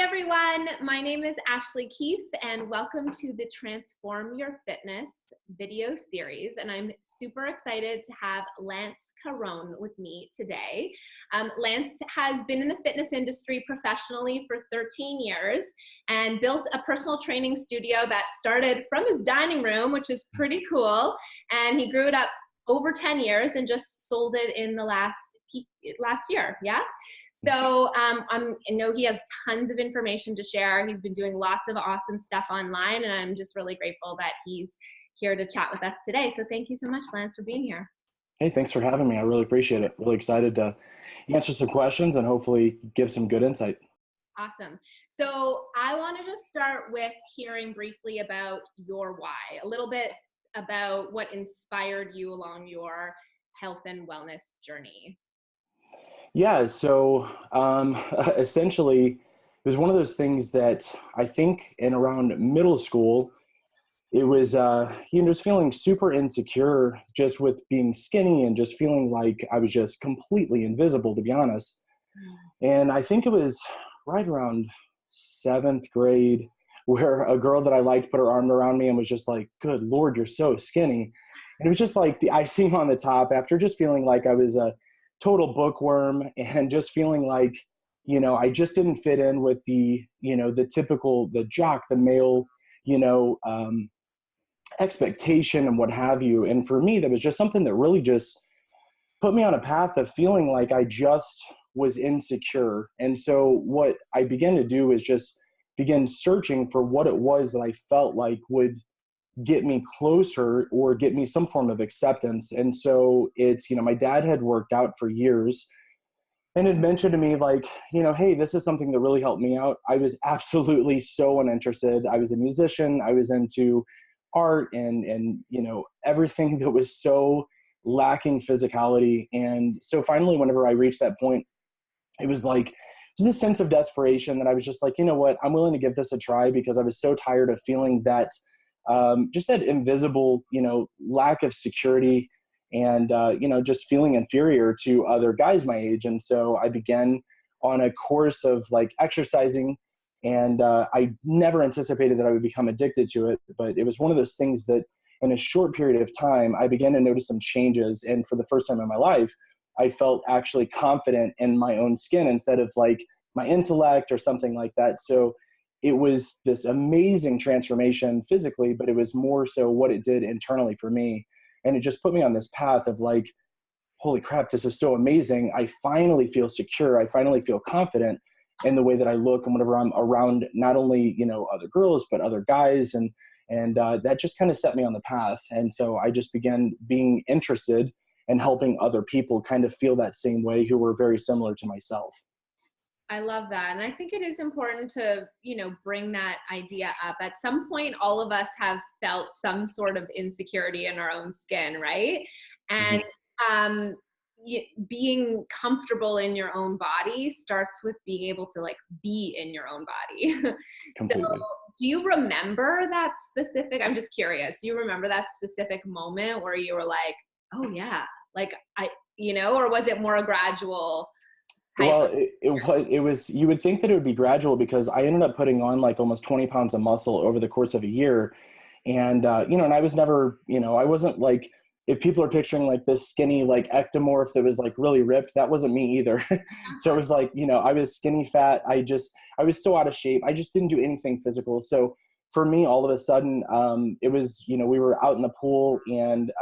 everyone, my name is Ashley Keith and welcome to the Transform Your Fitness video series, and I'm super excited to have Lance Caron with me today. Lance has been in the fitness industry professionally for 13 years and built a personal training studio that started from his dining room, which is pretty cool, and he grew it up over 10 years and just sold it in the last year. Yeah. So I know he has tons of information to share. He's been doing lots of awesome stuff online, and I'm just really grateful that he's here to chat with us today. So thank you so much, Lance, for being here. Hey, thanks for having me. I really appreciate it. Really excited to answer some questions and hopefully give some good insight. Awesome. So I want to just start with hearing briefly about your why, a little bit about what inspired you along your health and wellness journey. Yeah, so essentially, it was one of those things that I think in around middle school, it was, just feeling super insecure just with being skinny and just feeling like I was just completely invisible, to be honest. And I think it was right around seventh grade where a girl that I liked put her arm around me and was just like, "Good Lord, you're so skinny." And it was just like the icing on the top after just feeling like I was a total bookworm and just feeling like, I just didn't fit in with the typical, the jock, the male, expectation and what have you. And for me, that was just something that really just put me on a path of feeling like I just was insecure. And so what I began to do is just begin searching for what it was that I felt like would get me closer or get me some form of acceptance. And so it's, my dad had worked out for years and had mentioned to me like, hey, this is something that really helped me out. I was absolutely so uninterested. I was a musician. I was into art and everything that was so lacking physicality. And so finally, whenever I reached that point, it was like, this sense of desperation that I was just like, you know what, I'm willing to give this a try because I was so tired of feeling that just that invisible, lack of security and, just feeling inferior to other guys my age. And so I began on a course of like exercising, and I never anticipated that I would become addicted to it. But it was one of those things that in a short period of time, I began to notice some changes. And for the first time in my life, I felt actually confident in my own skin instead of like my intellect or something like that. So it was this amazing transformation physically, but it was more so what it did internally for me. And it just put me on this path of like, holy crap, this is so amazing. I finally feel secure. I finally feel confident in the way that I look and whenever I'm around not only, other girls, but other guys. And that just kind of set me on the path. And so I just began being interested in helping other people kind of feel that same way who were very similar to myself. I love that. And I think it is important to, bring that idea up. At some point, all of us have felt some sort of insecurity in our own skin, right? And being comfortable in your own body starts with being able to like be in your own body. So do you remember that specific, I'm just curious, do you remember that specific moment where you were like, oh yeah, like or was it more a gradual? Well, it was, you would think that it would be gradual because I ended up putting on like almost 20 pounds of muscle over the course of a year. And, and I was never, I wasn't like, if people are picturing like this skinny, like ectomorph that was like really ripped, that wasn't me either. So it was like, I was skinny fat. I was so out of shape. I just didn't do anything physical. So for me, all of a sudden, it was, we were out in the pool and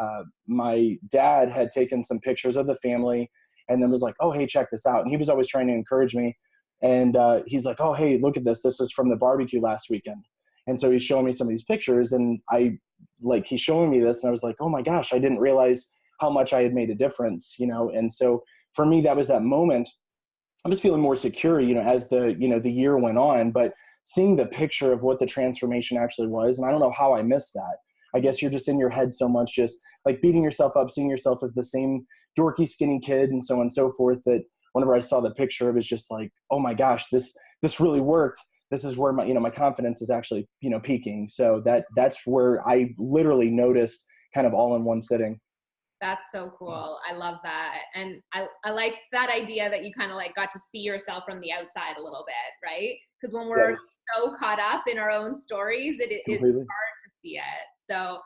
my dad had taken some pictures of the family and then was like, oh, hey, check this out. And he was always trying to encourage me. And he's like, oh, hey, look at this. This is from the barbecue last weekend. And so he's showing me some of these pictures and he's showing me this and I was like, oh my gosh, I didn't realize how much I had made a difference, And so for me, that was that moment. I was feeling more secure, as the year went on, but seeing the picture of what the transformation actually was. And I don't know how I missed that. I guess you're just in your head so much, just like beating yourself up, seeing yourself as the same dorky, skinny kid and so on and so forth, that whenever I saw the picture, it was just like, oh my gosh, this really worked. This is where my, my confidence is actually, peaking. So that's where I literally noticed kind of all in one sitting. That's so cool. I love that. And I like that idea that you kind of like got to see yourself from the outside a little bit, right? because when we're Yes, so caught up in our own stories, it's completely. hard to see it. So,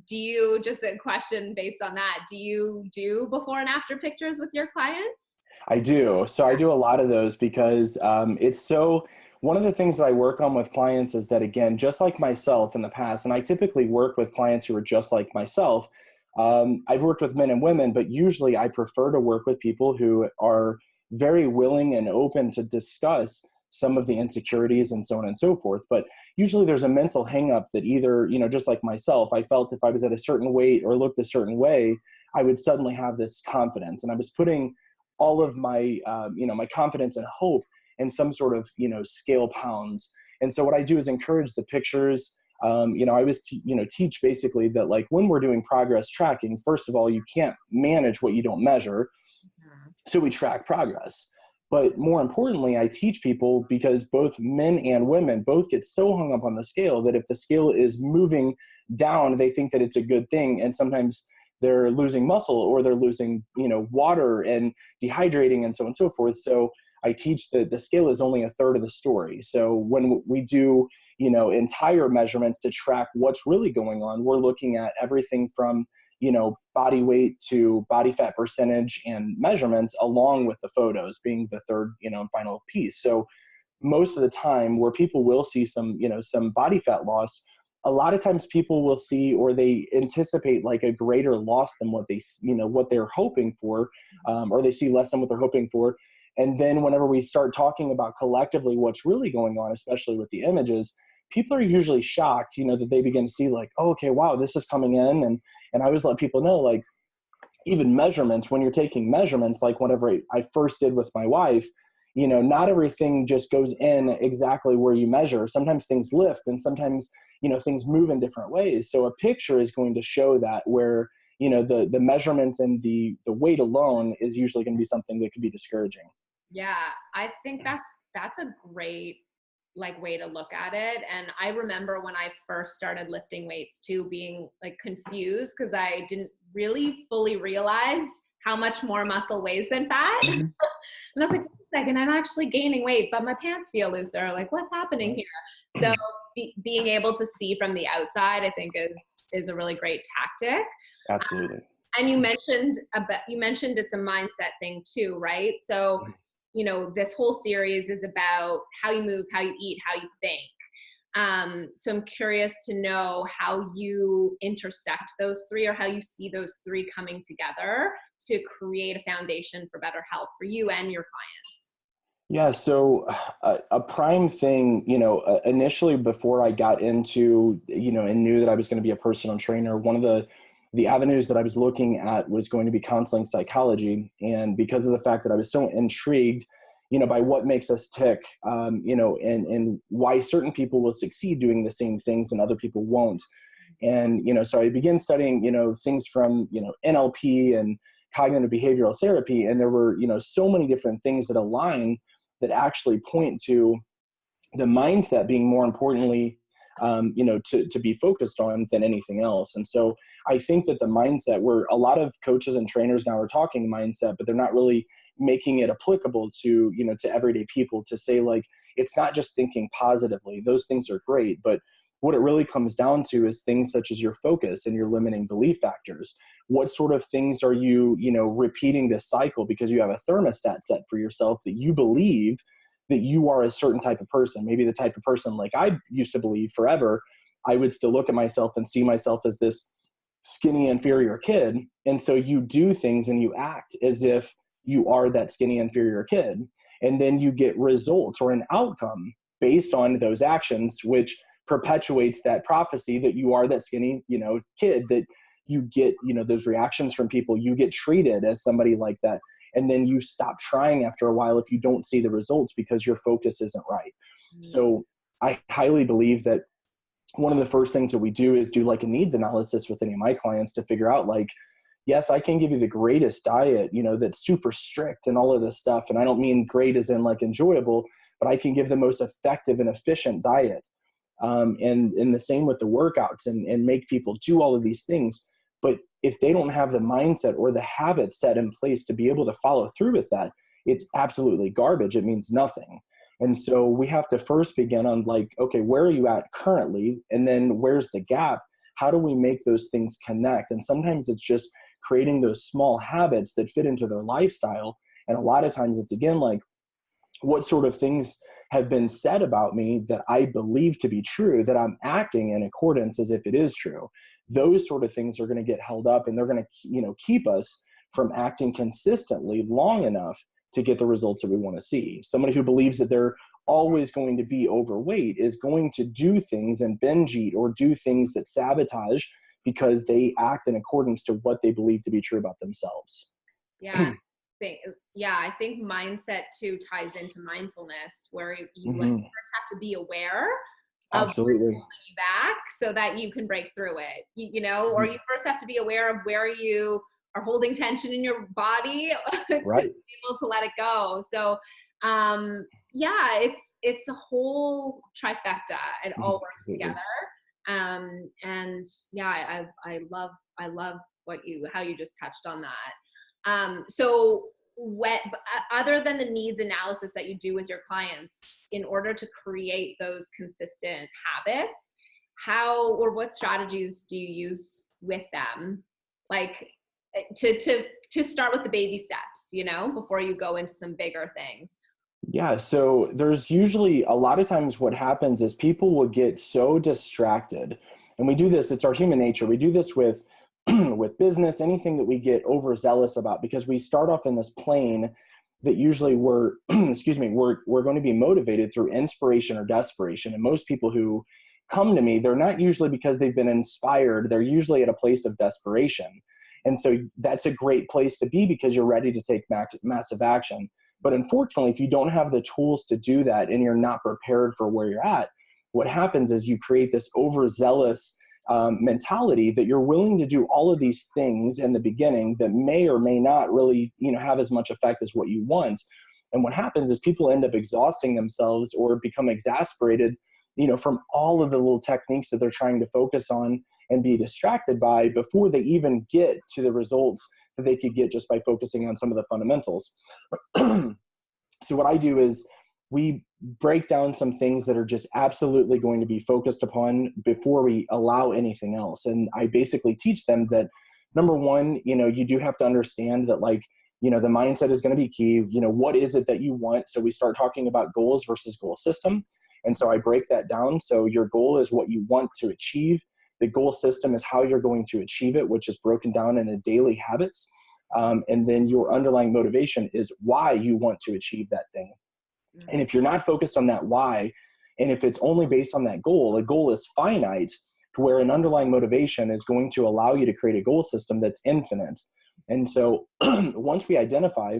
do you, just a question based on that, do you do before and after pictures with your clients? I do. So I do a lot of those because it's so, one of the things that I work on with clients is that, again, just like myself in the past, and I typically work with clients who are just like myself. I've worked with men and women, but usually I prefer to work with people who are very willing and open to discuss some of the insecurities and so on and so forth. But usually there's a mental hang up that either, just like myself, I felt if I was at a certain weight or looked a certain way, I would suddenly have this confidence. And I was putting all of my, my confidence and hope in some sort of, scale pounds. And so what I do is encourage the pictures. I always, teach basically that, like, when we're doing progress tracking, first of all, you can't manage what you don't measure. So we track progress. But more importantly, I teach people, because both men and women both get so hung up on the scale that if the scale is moving down, they think that it's a good thing. And sometimes they're losing muscle, or they're losing, water and dehydrating and so on and so forth. So I teach that the scale is only a third of the story. So when we do, entire measurements to track what's really going on, we're looking at everything from, body weight to body fat percentage and measurements, along with the photos being the third, and final piece. So most of the time, where people will see some body fat loss, a lot of times people will see, or they anticipate, like, a greater loss than what what they're hoping for, or they see less than what they're hoping for. And then whenever we start talking about collectively what's really going on, especially with the images, people are usually shocked, that they begin to see, like, oh, okay, wow, this is coming in. And I always let people know, like, even measurements, when you're taking measurements, like whenever I first did with my wife, not everything just goes in exactly where you measure. Sometimes things lift, and sometimes, things move in different ways. So a picture is going to show that, where, the measurements and the weight alone is usually going to be something that could be discouraging. Yeah, I think that's a great, like, way to look at it. And I remember when I first started lifting weights too, being, like, confused, because I didn't really fully realize how much more muscle weighs than fat. Mhm. And I was like, wait a second, I'm actually gaining weight, but my pants feel looser. Like, what's happening Right. here? So being able to see from the outside, I think is a really great tactic. Absolutely. And you mentioned it's a mindset thing too, right? So, this whole series is about how you move, how you eat, how you think. So I'm curious to know how you intersect those three, or how you see those three coming together to create a foundation for better health for you and your clients. Yeah, so a prime thing, initially before I got into, and knew that I was going to be a personal trainer, one of the avenues that I was looking at was going to be counseling psychology. And because of the fact that I was so intrigued, by what makes us tick, and why certain people will succeed doing the same things and other people won't. And, so I began studying, things from, NLP and cognitive behavioral therapy. And there were, so many different things that align, that actually point to the mindset being more importantly, to be focused on than anything else. And so I think that the mindset, where a lot of coaches and trainers now are talking mindset, but they're not really making it applicable to, to everyday people, to say, like, it's not just thinking positively. Those things are great, but what it really comes down to is things such as your focus and your limiting belief factors. What sort of things are you, repeating this cycle because you have a thermostat set for yourself that you believe that you are a certain type of person, maybe the type of person, like I used to believe forever, I would still look at myself and see myself as this skinny, inferior kid. And so you do things and you act as if you are that skinny, inferior kid. And then you get results or an outcome based on those actions, which perpetuates that prophecy that you are that skinny, kid, that you get, those reactions from people, you get treated as somebody like that. And then you stop trying after a while if you don't see the results because your focus isn't right. So I highly believe that one of the first things that we do is do, like, a needs analysis with any of my clients to figure out, like, yes, I can give you the greatest diet, that's super strict and all of this stuff. And I don't mean great as in, like, enjoyable, but I can give the most effective and efficient diet. And the same with the workouts, and make people do all of these things. But if they don't have the mindset or the habits set in place to be able to follow through with that, it's absolutely garbage. It means nothing. And so we have to first begin on like, okay, where are you at currently? And then where's the gap? How do we make those things connect? And sometimes it's just creating those small habits that fit into their lifestyle. And a lot of times it's again like, what sort of things have been said about me that I believe to be true, that I'm acting in accordance as if it is true. Those sort of things are going to get held up, and they're going to, keep us from acting consistently long enough to get the results that we want to see. Somebody who believes that they're always going to be overweight is going to do things and binge eat or do things that sabotage because they act in accordance to what they believe to be true about themselves. Yeah. I think mindset too ties into mindfulness, where you like first have to be aware of what's Absolutely. holding you back so that you can break through it, or you first have to be aware of where you are holding tension in your body to Right. be able to let it go. So it's a whole trifecta. It all works Absolutely. together. I love how you just touched on that. So other than the needs analysis that you do with your clients in order to create those consistent habits, what strategies do you use with them? Like to start with the baby steps, before you go into some bigger things. Yeah, so there's usually a lot of times what happens is people will get so distracted. And we do this, it's our human nature. We do this with with business, anything that we get overzealous about, because we start off in this plane that usually we're we're going to be motivated through inspiration or desperation. And most people who come to me, they're not usually because they've been inspired, they're usually at a place of desperation. And so that's a great place to be because you're ready to take massive action. But unfortunately, if you don't have the tools to do that and you're not prepared for where you're at, what happens is you create this overzealous mentality that you're willing to do all of these things in the beginning that may or may not really, have as much effect as what you want. And what happens is people end up exhausting themselves or become exasperated, from all of the little techniques that they're trying to focus on and be distracted by before they even get to the results that they could get just by focusing on some of the fundamentals. So what I do is we break down some things that are just absolutely going to be focused upon before we allow anything else. And I basically teach them that, number one, you do have to understand that the mindset is going to be key. What is it that you want? So we start talking about goals versus goal system. And so I break that down. So your goal is what you want to achieve. The goal system is how you're going to achieve it, which is broken down into daily habits. And then your underlying motivation is why you want to achieve that thing. And if you're not focused on that why, and if it's only based on that goal, a goal is finite, to where an underlying motivation is going to allow you to create a goal system that's infinite. And so once we identify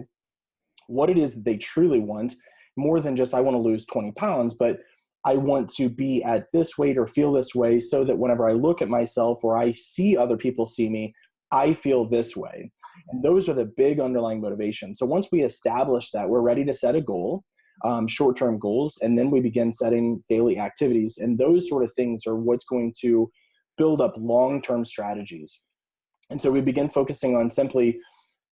what it is that they truly want, more than just I want to lose 20 pounds, but I want to be at this weight or feel this way so that whenever I look at myself or I see other people see me, I feel this way. And those are the big underlying motivations. So once we establish that, we're ready to set a goal, short-term goals, and then we begin setting daily activities. And those sort of things are what's going to build up long-term strategies. And so we begin focusing on simply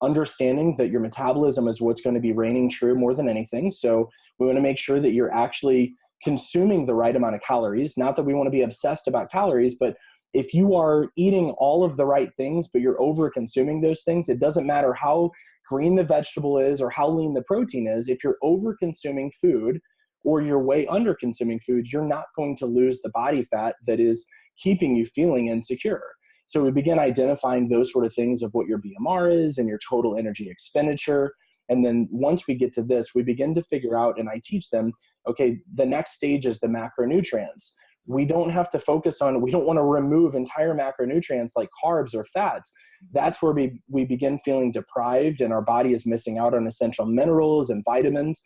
understanding that your metabolism is what's going to be reigning true more than anything. So we want to make sure that you're actually consuming the right amount of calories. Not that we want to be obsessed about calories, but if you are eating all of the right things, but you're over consuming those things, it doesn't matter how green the vegetable is or how lean the protein is. If you're over consuming food or you're way under consuming food, you're not going to lose the body fat that is keeping you feeling insecure. So we begin identifying those sort of things of what your BMR is and your total energy expenditure. And then once we get to this, we begin to figure out, and I teach them, okay, the next stage is the macronutrients. We don't have to focus on, we don't want to remove entire macronutrients like carbs or fats. That's where we begin feeling deprived and our body is missing out on essential minerals and vitamins.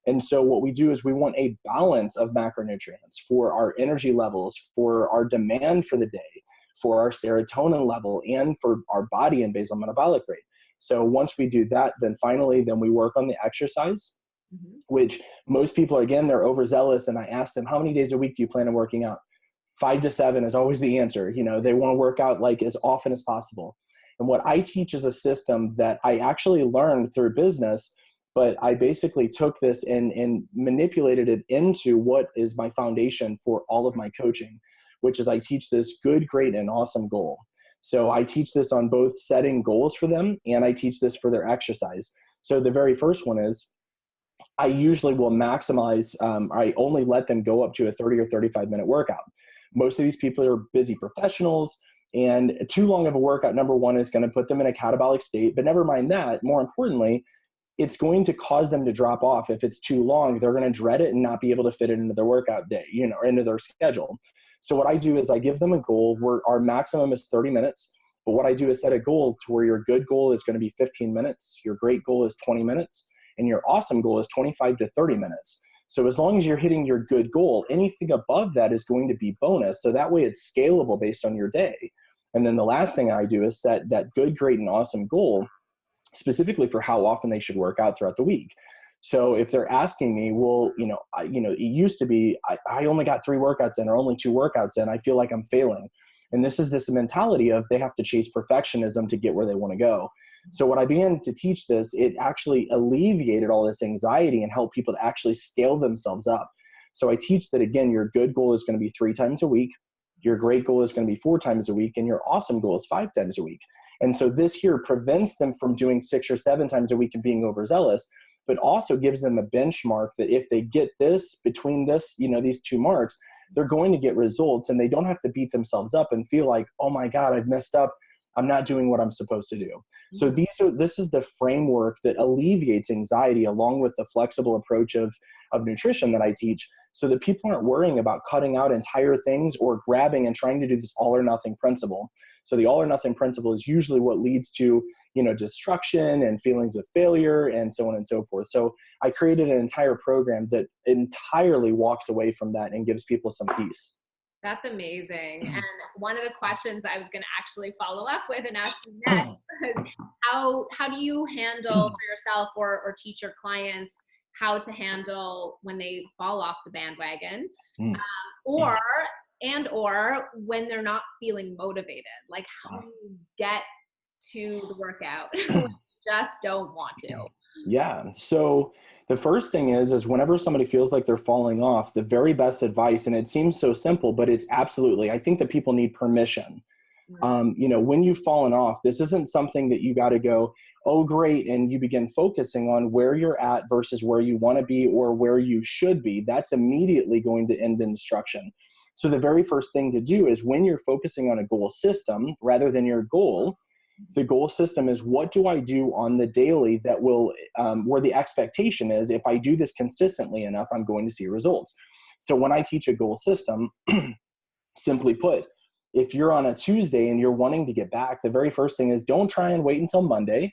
And so what we do is we want a balance of macronutrients for our energy levels, for our demand for the day, for our serotonin level, and for our body and basal metabolic rate. So once we do that, then finally, we work on the exercise, which most people, again, they're overzealous. And I asked them, how many days a week do you plan on working out? 5 to 7 is always the answer. They want to work out like as often as possible. And what I teach is a system that I actually learned through business but I basically took this and manipulated it into what is my foundation for all of my coaching, which is I teach this good, great, and awesome goal. So I teach this on both setting goals for them, and I teach this for their exercise. So the very first one is I usually will maximize, I only let them go up to a 30 or 35-minute workout. Most of these people are busy professionals, and too long of a workout, number one, is going to put them in a catabolic state. But never mind that. More importantly, it's going to cause them to drop off. If it's too long, they're going to dread it and not be able to fit it into their workout day, or into their schedule. So what I do is I give them a goal where our maximum is 30 minutes. But what I do is set a goal to where your good goal is going to be 15 minutes, your great goal is 20 minutes, and your awesome goal is 25 to 30 minutes. So as long as you're hitting your good goal, anything above that is going to be bonus. So that way it's scalable based on your day. And then the last thing I do is set that good, great, and awesome goal specifically for how often they should work out throughout the week. So if they're asking me, well, it used to be, I only got 3 workouts in or only 2 workouts in, I feel like I'm failing. And this is this mentality of they have to chase perfectionism to get where they want to go. So when I began to teach this, it actually alleviated all this anxiety and helped people to actually scale themselves up. So I teach that, again, your good goal is going to be 3 times a week. Your great goal is going to be 4 times a week, and your awesome goal is 5 times a week. And so this here prevents them from doing 6 or 7 times a week and being overzealous, but also gives them a benchmark that if they get this between this, these 2 marks, they're going to get results, and they don't have to beat themselves up and feel like, oh my God, I've messed up. I'm not doing what I'm supposed to do. So this is the framework that alleviates anxiety along with the flexible approach of nutrition that I teach, so that people aren't worrying about cutting out entire things or grabbing and trying to do this all or nothing principle. So the all or nothing principle is usually what leads to, destruction and feelings of failure and so on and so forth. So I created an entire program that entirely walks away from that and gives people some peace. That's amazing. And one of the questions I was going to actually follow up with and ask you next was how do you handle for yourself or teach your clients how to handle when they fall off the bandwagon, or when they're not feeling motivated? Like, how do you get to the workout when you just don't want to? Yeah. So the first thing is whenever somebody feels like they're falling off, the very best advice, and it seems so simple, but it's absolutely, I think that people need permission. When you've fallen off, this isn't something that you got to go, oh, great, and you begin focusing on where you're at versus where you want to be or where you should be. That's immediately going to end in destruction. So the very first thing to do is when you're focusing on a goal system rather than your goal, the goal system is, what do I do on the daily that will, where the expectation is, if I do this consistently enough, I'm going to see results. So when I teach a goal system, simply put, if you're on a Tuesday and you're wanting to get back, the very first thing is don't try and wait until Monday.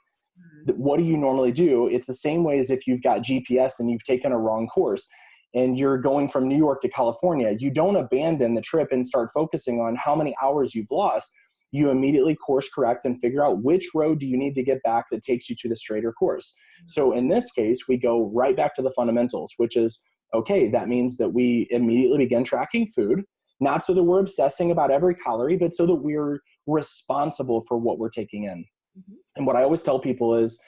What do you normally do? It's the same way as if you've got GPS and you've taken a wrong course and you're going from New York to California. You don't abandon the trip and start focusing on how many hours you've lost. You immediately course correct and figure out which road do you need to get back that takes you to the straighter course. So in this case, we go right back to the fundamentals, which is, okay, that means that we immediately begin tracking food, not so that we're obsessing about every calorie, but so that we're responsible for what we're taking in. And what I always tell people is,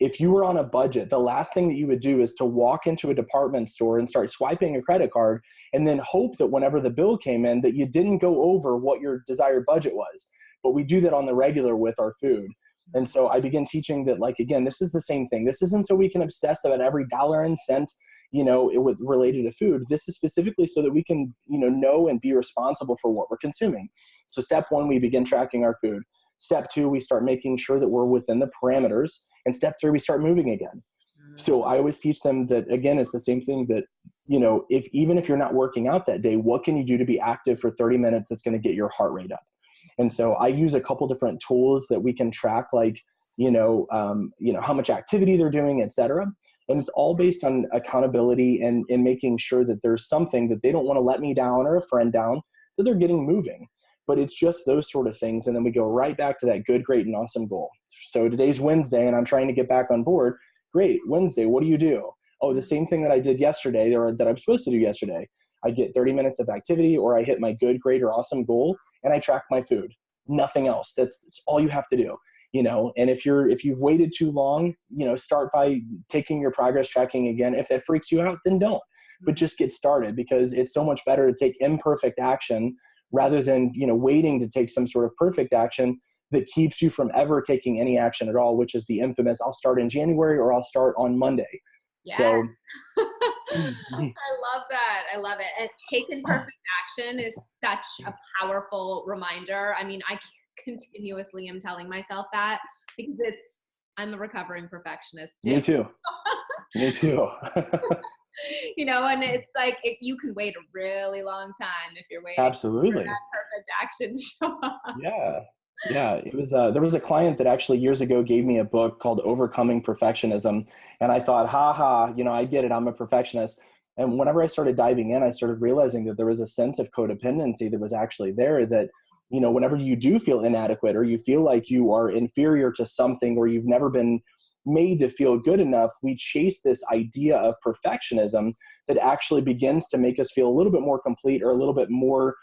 if you were on a budget, the last thing that you would do is to walk into a department store and start swiping a credit card and then hope that whenever the bill came in that you didn't go over what your desired budget was. But we do that on the regular with our food. And so I begin teaching that, like, again, this is the same thing. This isn't so we can obsess about every dollar and cent, related to food. This is specifically so that we can, know and be responsible for what we're consuming. So step 1, we begin tracking our food. Step 2, we start making sure that we're within the parameters. And step 3, we start moving again. So I always teach them that, again, it's the same thing that, even if you're not working out that day, what can you do to be active for 30 minutes that's going to get your heart rate up? And so I use a couple different tools that we can track, like, how much activity they're doing, et cetera. And it's all based on accountability and making sure that there's something that they don't want to let me down or a friend down, that they're getting moving. But it's just those sort of things. And then we go right back to that good, great, and awesome goal. So today's Wednesday and I'm trying to get back on board. Great. Wednesday, what do you do? Oh, the same thing that I did yesterday or that I'm supposed to do yesterday. I get 30 minutes of activity, or I hit my good, great, or awesome goal, and I track my food. Nothing else. That's all you have to do. and if you've waited too long, start by taking your progress tracking again. If that freaks you out, then don't, but just get started, because it's so much better to take imperfect action rather than, waiting to take some sort of perfect action that keeps you from ever taking any action at all, which is the infamous, I'll start in January or I'll start on Monday. Yeah. So I love that. I love it. And taking perfect action is such a powerful reminder. I mean, I continuously am telling myself that, because I'm a recovering perfectionist too. Me too. Me too. And it's like, you can wait a really long time if you're waiting Absolutely. for that perfect action to show up. Yeah. Yeah. It was, there was a client that actually years ago gave me a book called Overcoming Perfectionism. And I thought, I get it. I'm a perfectionist. And whenever I started diving in, I started realizing that there was a sense of codependency that was actually there, that, whenever you do feel inadequate, or you feel like you are inferior to something, or you've never been made to feel good enough, we chase this idea of perfectionism that actually begins to make us feel a little bit more complete, or a little bit more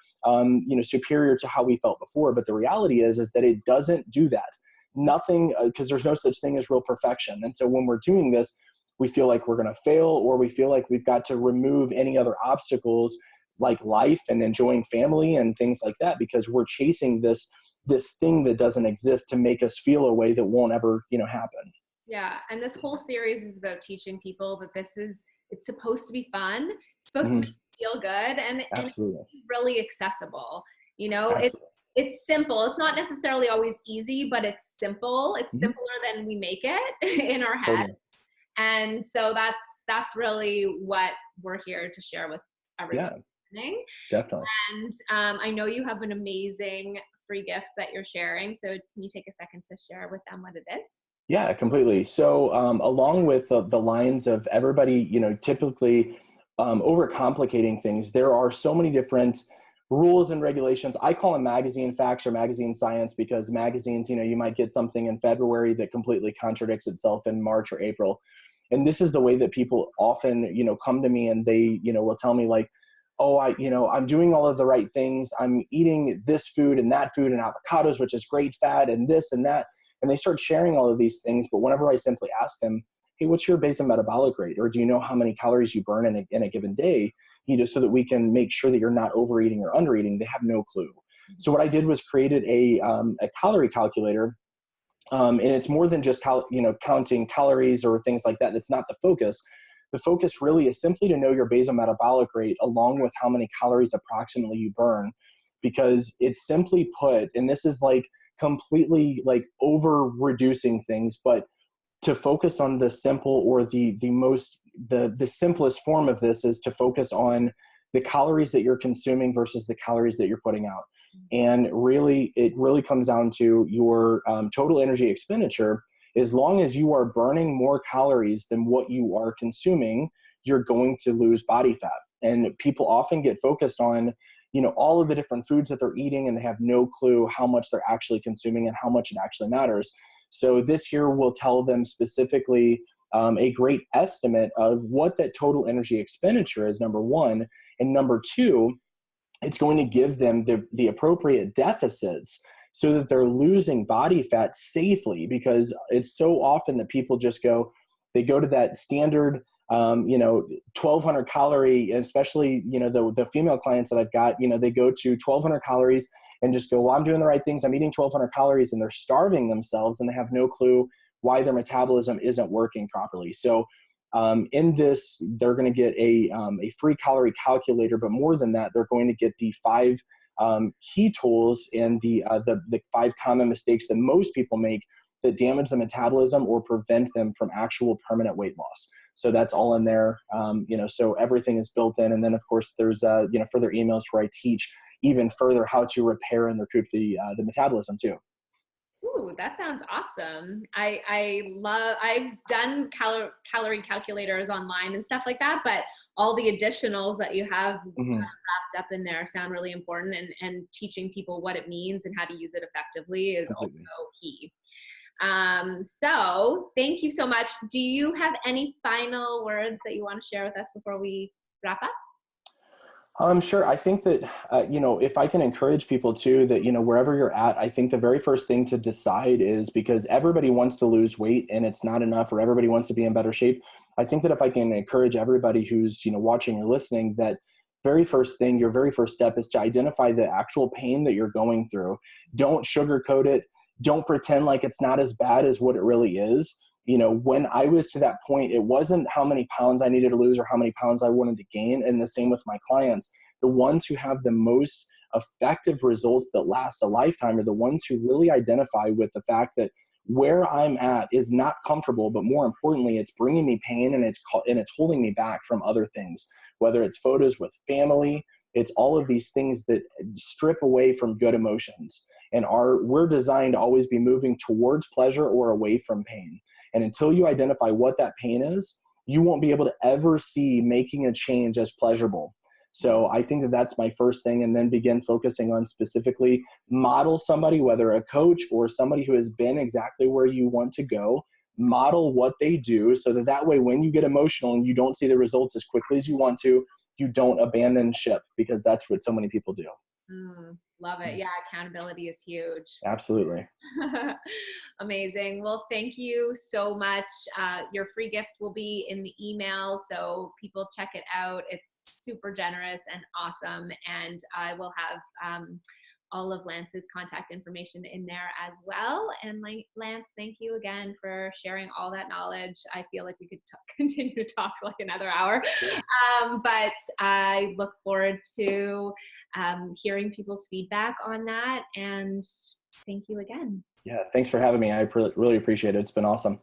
superior to how we felt before. But the reality is that it doesn't do that. Nothing, because there's no such thing as real perfection. And so when we're doing this, we feel like we're going to fail, or we feel like we've got to remove any other obstacles, like life and enjoying family and things like that, because we're chasing this thing that doesn't exist to make us feel a way that won't ever, happen. Yeah. And this whole series is about teaching people that it's supposed to be fun. It's supposed to make you feel good, and it's really accessible. It's simple. It's not necessarily always easy, but it's simple. It's simpler than we make it in our head. Totally. And so that's really what we're here to share with everyone listening. Definitely. And I know you have an amazing free gift that you're sharing. So can you take a second to share with them what it is? Yeah, completely. So along with the lines of everybody, typically overcomplicating things, there are so many different rules and regulations. I call them magazine facts or magazine science, because magazines, you might get something in February that completely contradicts itself in March or April. And this is the way that people often, come to me, and they, will tell me like, oh, I'm doing all of the right things. I'm eating this food and that food and avocados, which is great fat, and this and that. And they start sharing all of these things. But whenever I simply ask them, hey, what's your basal metabolic rate? Or do you know how many calories you burn in a given day? So that we can make sure that you're not overeating or undereating, they have no clue. So what I did was created a calorie calculator. And it's more than just counting calories or things like that. That's not the focus. The focus really is simply to know your basal metabolic rate, along with how many calories approximately you burn, because it's simply put, and this is like completely like over reducing things, but to focus on the simple, or the simplest form of this is to focus on the calories that you're consuming versus the calories that you're putting out. And really, it really comes down to your total energy expenditure. As long as you are burning more calories than what you are consuming, you're going to lose body fat. And people often get focused on, all of the different foods that they're eating, and they have no clue how much they're actually consuming and how much it actually matters. So this here will tell them specifically a great estimate of what that total energy expenditure is, number one. And number two, it's going to give them the appropriate deficits so that they're losing body fat safely, because it's so often that people just they go to that standard 1,200 calorie, especially, the female clients that I've got, they go to 1,200 calories and just go, well, I'm doing the right things. I'm eating 1,200 calories, and they're starving themselves, and they have no clue why their metabolism isn't working properly. So in this, they're going to get a free calorie calculator, but more than that, they're going to get the 5 key tools and the 5 common mistakes that most people make that damage the metabolism or prevent them from actual permanent weight loss. So that's all in there, so everything is built in. And then of course there's, further emails where I teach even further how to repair and recoup the metabolism too. Ooh, that sounds awesome. I've done calorie calculators online and stuff like that, but all the additionals that you have wrapped up in there sound really important, and teaching people what it means and how to use it effectively is also key. So thank you so much. Do you have any final words that you want to share with us before we wrap up? Sure. I think that, if I can encourage people too, that, wherever you're at, I think the very first thing to decide is, because everybody wants to lose weight and it's not enough, or everybody wants to be in better shape. I think that if I can encourage everybody who's, watching or listening, that very first thing, your very first step is to identify the actual pain that you're going through. Don't sugarcoat it. Don't pretend like it's not as bad as what it really is. When I was to that point, it wasn't how many pounds I needed to lose or how many pounds I wanted to gain. And the same with my clients. The ones who have the most effective results that last a lifetime are the ones who really identify with the fact that where I'm at is not comfortable, but more importantly, it's bringing me pain, and it's holding me back from other things, whether it's photos with family. It's all of these things that strip away from good emotions, and we're designed to always be moving towards pleasure or away from pain. And until you identify what that pain is, you won't be able to ever see making a change as pleasurable. So I think that that's my first thing, and then begin focusing on specifically model somebody, whether a coach or somebody who has been exactly where you want to go, model what they do, so that way when you get emotional and you don't see the results as quickly as you want to, you don't abandon ship, because that's what so many people do. Love it. Yeah, accountability is huge. Absolutely. Amazing. Well, thank you so much. Your free gift will be in the email, so people check it out. It's super generous and awesome. And I will have all of Lance's contact information in there as well. And Lance, thank you again for sharing all that knowledge. I feel like we could continue to talk for like another hour, but I look forward to hearing people's feedback on that. And thank you again. Yeah, thanks for having me. I really appreciate it. It's been awesome.